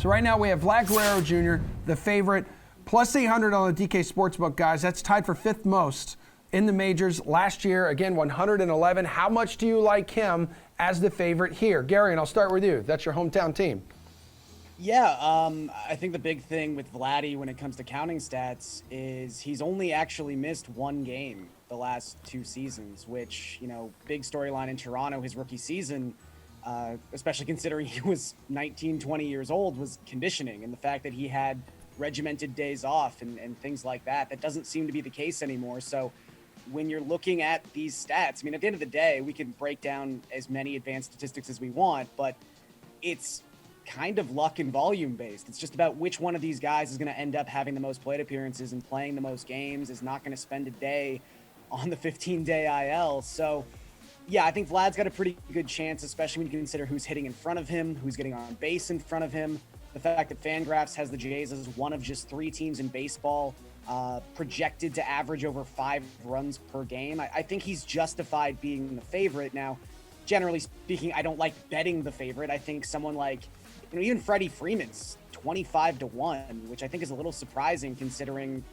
So right now we have Vlad Guerrero Jr., the favorite, plus 800 on the DK Sportsbook, guys. That's tied for fifth most in the majors last year. Again, 111. How much do you like him as the favorite here? Garion, I'll start with you. That's your hometown team. Yeah, I think the big thing with Vladdy when it comes to counting stats is he's only actually missed one game the last 2 seasons, which, you know, big storyline in Toronto, his rookie season, especially considering he was 19, 20 years old, was conditioning, and the fact that he had regimented days off and things like that. That doesn't seem to be the case anymore. So when you're looking at these stats, I mean, at the end of the day, we can break down as many advanced statistics as we want, but it's kind of luck and volume based. It's just about which one of these guys is going to end up having the most plate appearances and playing the most games, is not going to spend a day on the 15-day IL. So yeah, I think Vlad's got a pretty good chance, especially when you consider who's hitting in front of him, who's getting on base in front of him. The fact that Fangraphs has the Jays as one of just 3 teams in baseball projected to average over 5 runs per game. I think he's justified being the favorite. Now, generally speaking, I don't like betting the favorite. I think someone like, you know, even Freddie Freeman's 25-1, which I think is a little surprising considering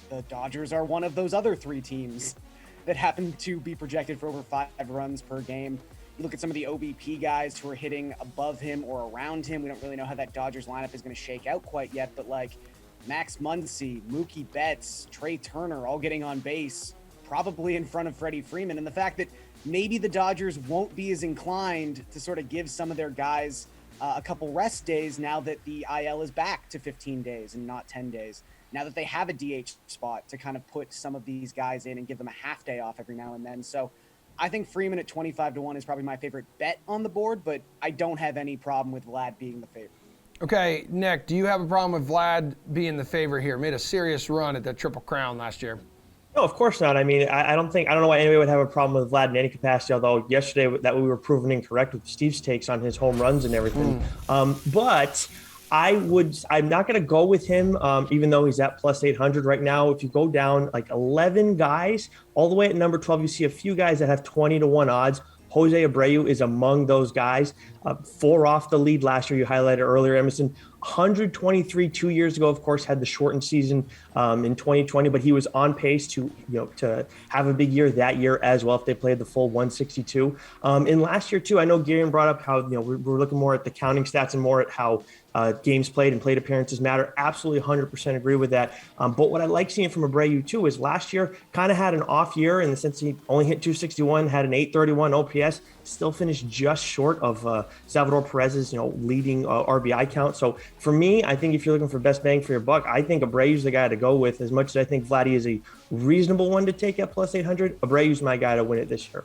the Dodgers are one of those other 3 teams that happen to be projected for over 5 runs per game. You look at some of the OBP guys who are hitting above him or around him. We don't really know how that Dodgers lineup is going to shake out quite yet, but like Max Muncy, Mookie Betts, Trey Turner, all getting on base, probably in front of Freddie Freeman. And the fact that maybe the Dodgers won't be as inclined to sort of give some of their guys a couple rest days now that the IL is back to 15 days and not 10 days. Now that they have a DH spot to kind of put some of these guys in and give them a half day off every now and then. So I think Freeman at 25-1 is probably my favorite bet on the board, but I don't have any problem with Vlad being the favorite. Okay, Nick, do you have a problem with Vlad being the favorite here? Made a serious run at the Triple Crown last year. No, of course not. I mean, I don't know why anybody would have a problem with Vlad in any capacity, although yesterday that we were proven incorrect with Steve's takes on his home runs and everything. But I'm not going to go with him, even though he's at plus 800 right now. If you go down like 11 guys, all the way at number 12, you see a few guys that have 20-1 odds. Jose Abreu is among those guys. 4 off the lead last year, you highlighted earlier, Emerson. 123 2 years ago, of course, had the shortened season in 2020, but he was on pace to have a big year that year as well if they played the full 162. In last year too, I know Garion brought up how we're looking more at the counting stats and more at how games played and plate appearances matter. Absolutely 100% agree with that. But what I like seeing from Abreu too is last year kind of had an off year in the sense he only hit 261, had an 831 OPS, still finished just short of Salvador Perez's leading RBI count. So for me, I think if you're looking for best bang for your buck, I think Abreu's the guy to go with. As much as I think Vladdy is a reasonable one to take at plus 800, Abreu's my guy to win it this year.